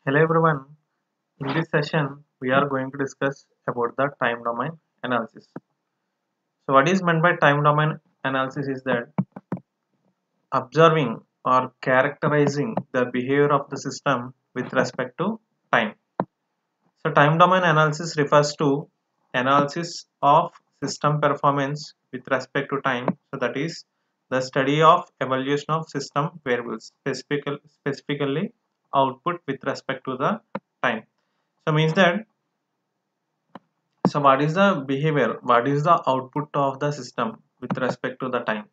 Hello everyone. In this session, we are going to discuss about the time domain analysis. So, what is meant by time domain analysis is that observing or characterizing the behavior of the system with respect to time. So, time domain analysis refers to analysis of system performance with respect to time. So, that is the study of evaluation of system variables, specifically output with respect to the time. So, means that what is the behavior? What is the output of the system with respect to the time?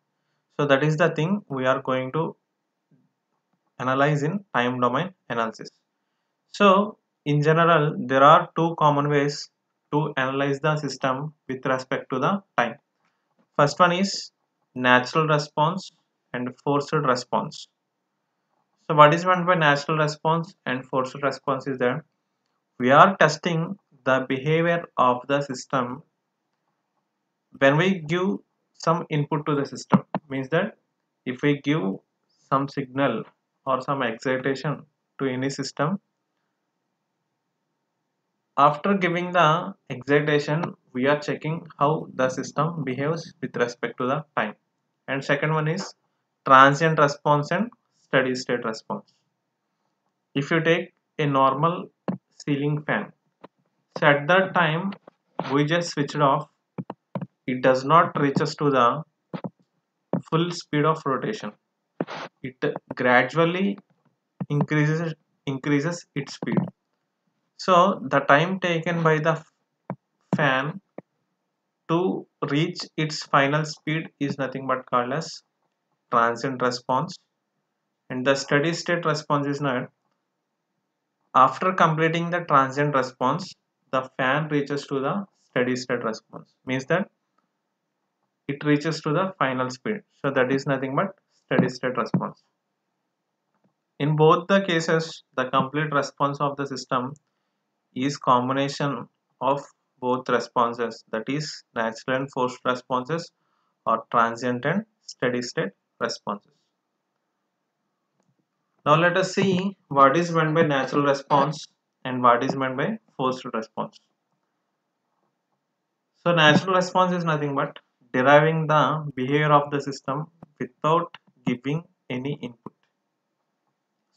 So that is the thing we are going to analyze in time domain analysis. So in general, there are two common ways to analyze the system with respect to the time. First one is natural response and forced response. So what is meant by natural response and forced response is that we are testing the behavior of the system when we give some input to the system. Means that if we give some signal or some excitation to any system, after giving the excitation we are checking how the system behaves with respect to the time. And second one is transient response and steady state response. If you take a normal ceiling fan, so at that time we just switch it off, it does not reach us to the full speed of rotation. It gradually increases its speed. So the time taken by the fan to reach its final speed is nothing but called as transient response. And the steady state response is not. After completing the transient response, the fan reaches to the steady state response. Means that it reaches to the final speed. So that is nothing but steady state response. In both the cases, the complete response of the system is combination of both responses, that is natural and forced responses or transient and steady state responses. Now let us see what is meant by natural response and what is meant by forced response. So natural response is nothing but deriving the behavior of the system without giving any input.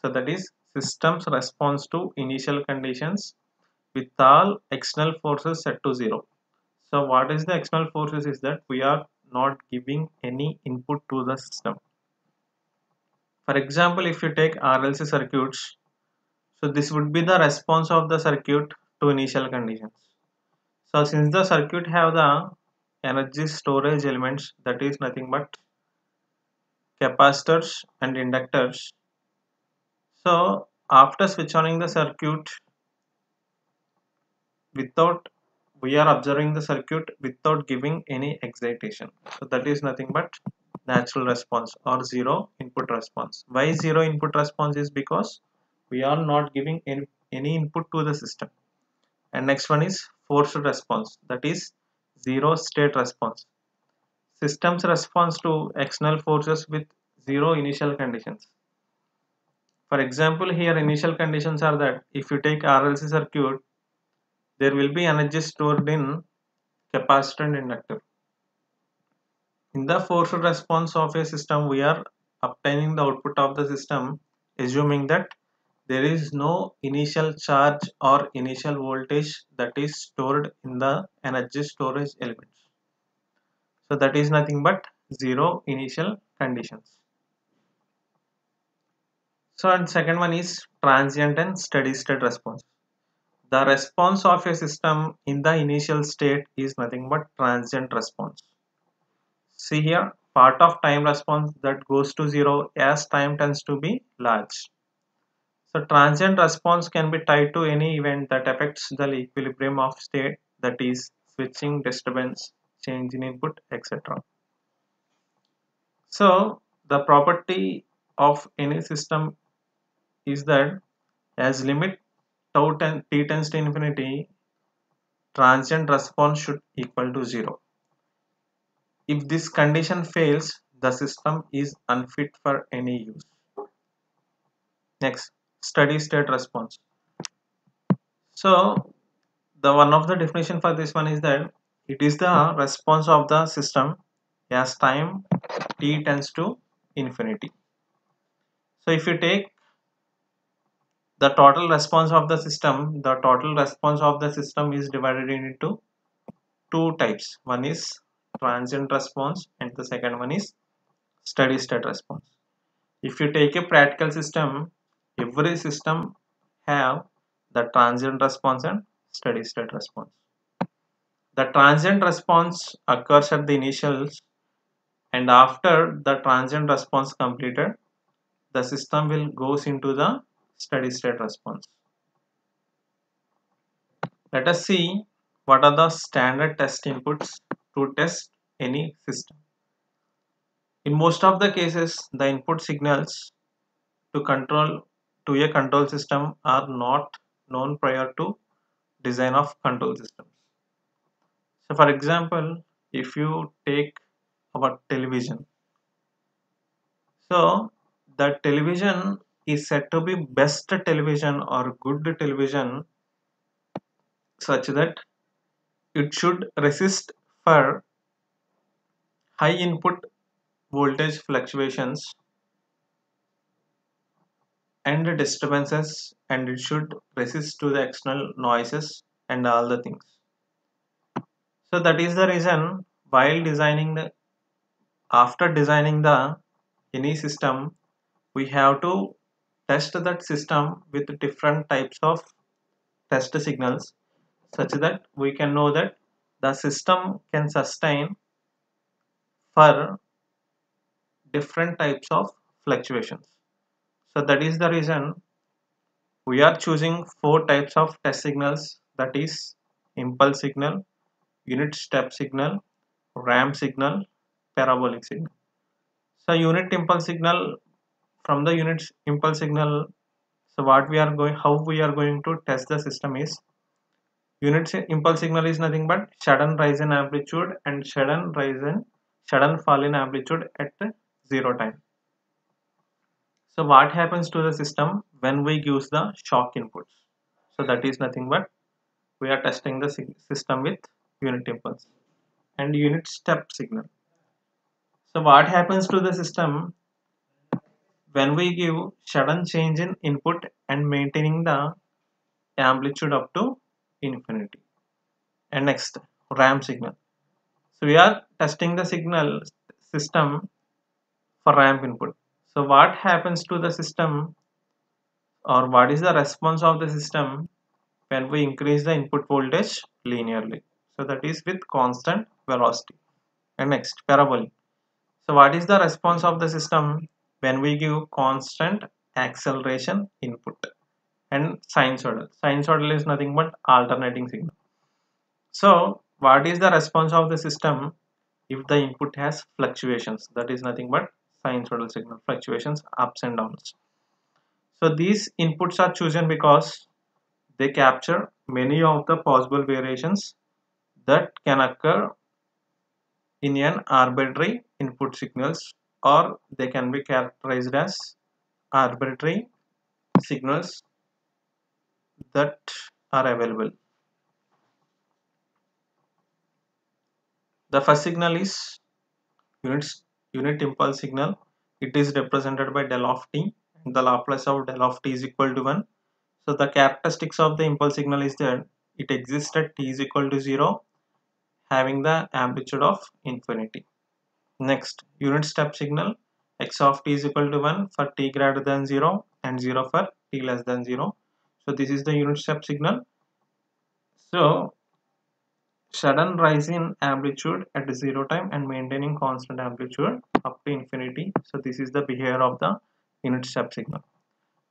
So that is system's response to initial conditions with all external forces set to 0. So what is the external forces is that we are not giving any input to the system. For example, if you take RLC circuits, so this would be the response of the circuit to initial conditions. So since the circuit have the energy storage elements, that is nothing but capacitors and inductors. So after switch on the circuit, without we are observing the circuit without giving any excitation, so that is nothing but natural response or zero input response. Why zero input response is because we are not giving any input to the system. And next one is forced response, that is zero state response, system's response to external forces with zero initial conditions. For example, here initial conditions are that if you take RLC circuit, there will be energy stored in capacitor and inductor. In the forced response of a system, we are obtaining the output of the system assuming that there is no initial charge or initial voltage that is stored in the energy storage elements. So that is nothing but zero initial conditions. So and second one is transient and steady state response. The response of a system in the initial state is nothing but transient response. See here, part of time response that goes to 0 as time tends to be large. So transient response can be tied to any event that affects the equilibrium of state, that is switching, disturbance, change in input, etc. So the property of any system is that as limit t tends to infinity, transient response should equal to 0. If this condition fails, the system is unfit for any use. Next, steady state response. So the one of the definition for this one is that it is the response of the system as time t tends to infinity. So if you take the total response of the system is divided into two types. One is transient response and the second one is steady state response. If you take a practical system, every system have the transient response and steady state response. The transient response occurs at the initials, and after the transient response completed, the system will goes into the steady state response. Let us see what are the standard test inputs to test any system. In most of the cases, the input signals to a control system are not known prior to design of control systems. So for example, if you take our television, so the television is said to be best television or good television such that it should resist for high input voltage fluctuations and disturbances, and it should resist to the external noises and all the things. So that is the reason while designing the after designing the any system, we have to test that system with different types of test signals such that we can know that the system can sustain for different types of fluctuations. So that is the reason we are choosing four types of test signals, that is impulse signal, unit step signal, ramp signal, parabolic signal. So unit impulse signal, from the unit impulse signal, so how we are going to test the system is unit impulse signal is nothing but sudden rise in amplitude and sudden fall in amplitude at zero time. So what happens to the system when we use the shock inputs? So that is nothing but we are testing the system with unit impulse and unit step signal. So what happens to the system when we give sudden change in input and maintaining the amplitude up to infinity? And next, ramp signal. So we are testing the signal system for ramp input. So what happens to the system, or what is the response of the system when we increase the input voltage linearly? So that is with constant velocity. And next, parabolic. So what is the response of the system when we give constant acceleration input? And sinusoidal. Sinusoidal is nothing but alternating signal. So what is the response of the system if the input has fluctuations? That is nothing but sinusoidal signal, fluctuations ups and downs. So these inputs are chosen because they capture many of the possible variations that can occur in an arbitrary input signals, or they can be characterized as arbitrary signals that are available. The first signal is unit impulse signal. It is represented by del of t, and the Laplace of del of t is equal to 1. So the characteristics of the impulse signal is that it exists at t is equal to 0, having the amplitude of infinity. Next, unit step signal. X of t is equal to 1 for t greater than 0 and 0 for t less than 0. So this is the unit step signal. So sudden rise in amplitude at 0 time and maintaining constant amplitude up to infinity. So this is the behavior of the unit step signal.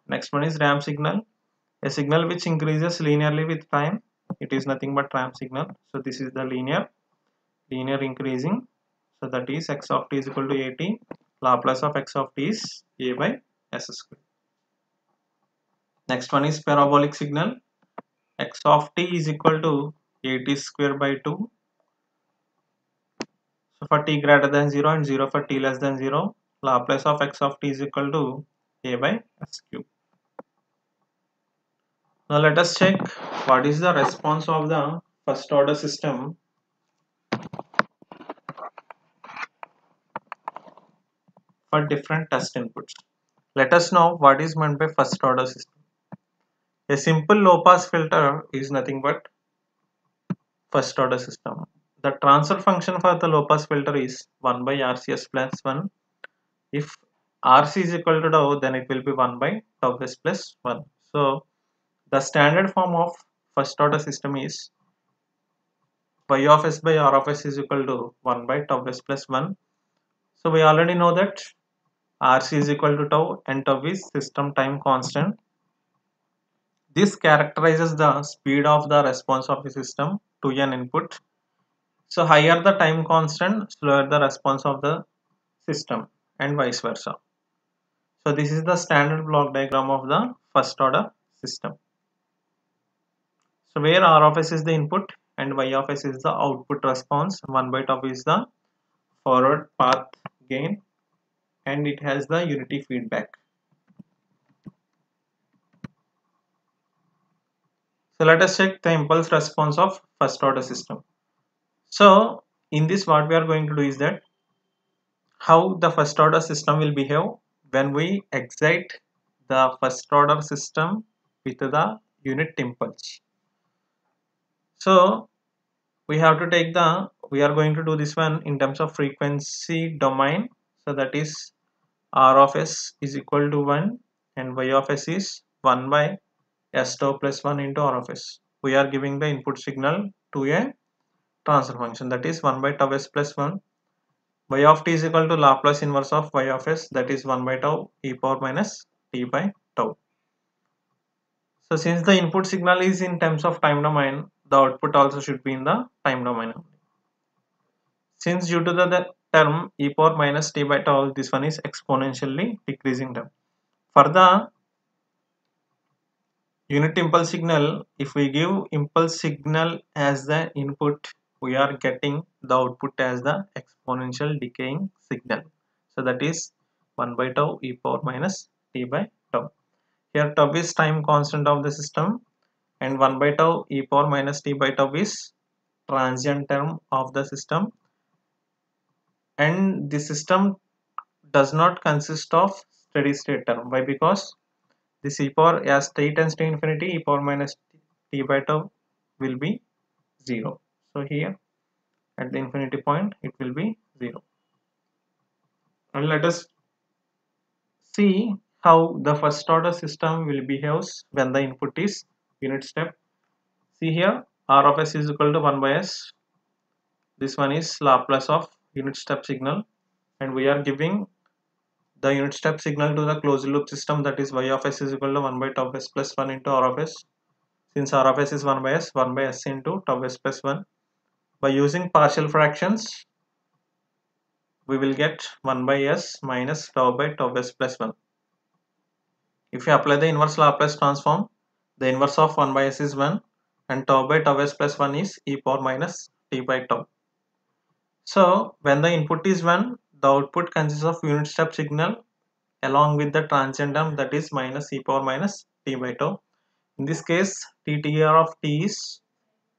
Next one is ramp signal, a signal which increases linearly with time. It is nothing but ramp signal. So this is the linear increasing. So that is x of t is equal to at. Laplace of x of t is a by s square. Next one is parabolic signal. X of t is equal to at square by 2. So for t greater than 0 and 0 for t less than 0, Laplace of x of t is equal to a by s cube. Now let us check what is the response of the first order system for different test inputs. Let us know what is meant by first order system. A simple low pass filter is nothing but first order system. The transfer function for the low pass filter is 1 by RCS plus 1. If RC is equal to tau, then it will be 1 by tau s plus 1. So the standard form of first order system is y of s by r of s is equal to 1 by tau s plus 1. So we already know that RC is equal to tau and tau is system time constant. This characterizes the speed of the response of the system to an input. So higher the time constant, slower the response of the system and vice versa. So this is the standard block diagram of the first order system. So where R of s is the input and Y of s is the output response, 1 by tau is the forward path gain and it has the unity feedback. So let us check the impulse response of first order system. So in this what we are going to do is that how the first order system will behave when we excite the first order system with the unit impulse. So we have to take we are going to do this one in terms of frequency domain. So that is R of s is equal to 1 and Y of s is 1 by s tau plus 1 into R of s. We are giving the input signal to a transfer function, that is 1 by tau s plus 1. Y of t is equal to Laplace inverse of Y of s, that is 1 by tau e power minus t by tau. So since the input signal is in terms of time domain, the output also should be in the time domain. Since due to the term e power minus t by tau, this one is exponentially decreasing term. For the unit impulse signal, if we give impulse signal as the input, we are getting the output as the exponential decaying signal. So that is 1 by tau e power minus t by tau. Here tau is time constant of the system and 1 by tau e power minus t by tau is transient term of the system, and the system does not consist of steady state term. Why? Because this e power as t tends to infinity, e power minus t by tau will be 0. So here at the infinity point it will be 0. And let us see how the first order system will behave when the input is unit step. See here R of s is equal to 1 by s. This one is Laplace of unit step signal and we are giving the unit step signal to the closed loop system, that is Y of s is equal to 1 by tau s plus 1 into R of s. Since R of s is 1 by s into tau s plus 1. By using partial fractions, we will get 1 by s minus tau by tau s plus 1. If you apply the inverse Laplace transform, the inverse of 1 by s is 1 and tau by tau s plus 1 is e power minus t by tau. So when the input is 1, the output consists of unit step signal along with the transient term, that is minus e power minus t by tau. In this case, TTR of t is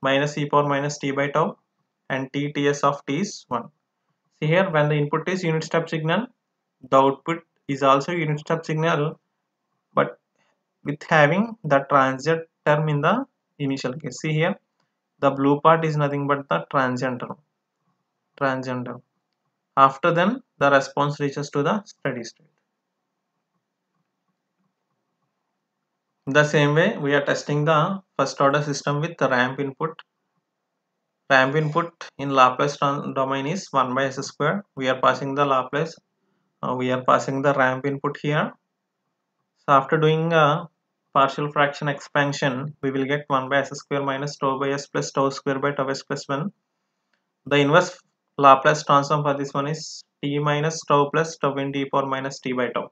minus e power minus t by tau and TTS of t is 1. See here, when the input is unit step signal, the output is also unit step signal, but with having the transient term in the initial case. See here, the blue part is nothing but the transient term. After then, the response reaches to the steady state. In the same way, we are testing the first order system with the ramp input. Ramp input in Laplace domain is 1 by s square. We are passing the Laplace. We are passing the ramp input here. So after doing a partial fraction expansion, we will get 1 by s square minus tau by s plus tau square by tau s plus 1. The inverse Laplace transform for this one is t minus tau plus tau into e power minus t by tau.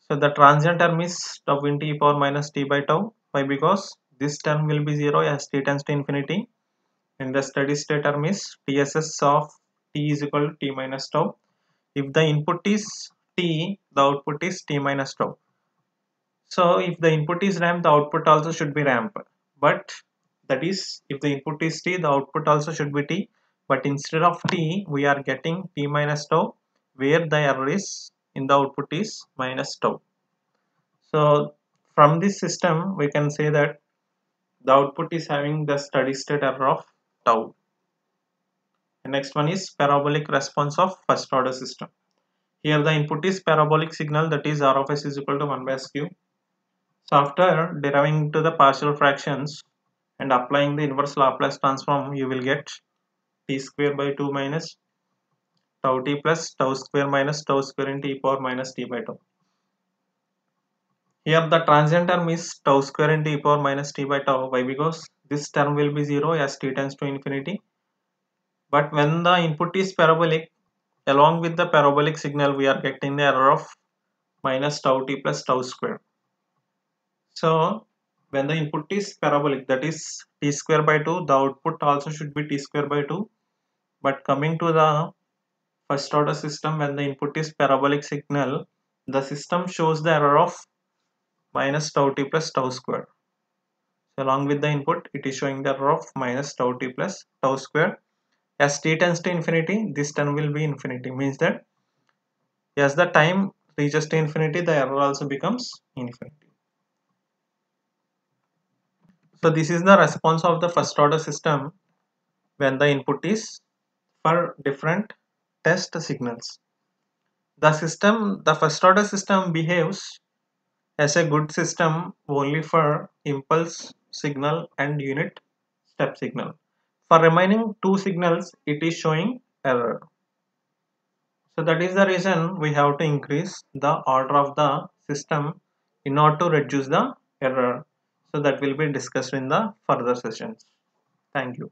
So the transient term is tau into e power minus t by tau. Why? Because this term will be 0 as t tends to infinity. And the steady state term is TSS of t is equal to t minus tau. If the input is t, the output is t minus tau. So if the input is ramp, the output also should be ramp. but that is, if the input is t, the output also should be t, but instead of t we are getting t minus tau, where the error is in the output is minus tau. So from this system we can say that the output is having the steady state error of tau. The next one is parabolic response of first order system. Here the input is parabolic signal, that is r of s is equal to 1 by s cube. So after deriving to the partial fractions and applying the inverse Laplace transform, you will get t square by 2 minus tau t plus tau square minus tau square into e power minus t by tau. Here the transient term is tau square into e power minus t by tau. Why? Because this term will be 0 as t tends to infinity. But when the input is parabolic, along with the parabolic signal we are getting the error of minus tau t plus tau square. So when the input is parabolic, that is t square by 2, the output also should be t square by 2. But coming to the first order system, when the input is parabolic signal, the system shows the error of minus tau t plus tau square. So along with the input, it is showing the error of minus tau t plus tau square. As t tends to infinity, this term will be infinity, means that as the time reaches to infinity, the error also becomes infinity. So this is the response of the first order system when the input is for different test signals. The first order system behaves as a good system only for impulse signal and unit step signal. For remaining two signals, it is showing error. So that is the reason we have to increase the order of the system in order to reduce the error. So that will be discussed in the further sessions. Thank you.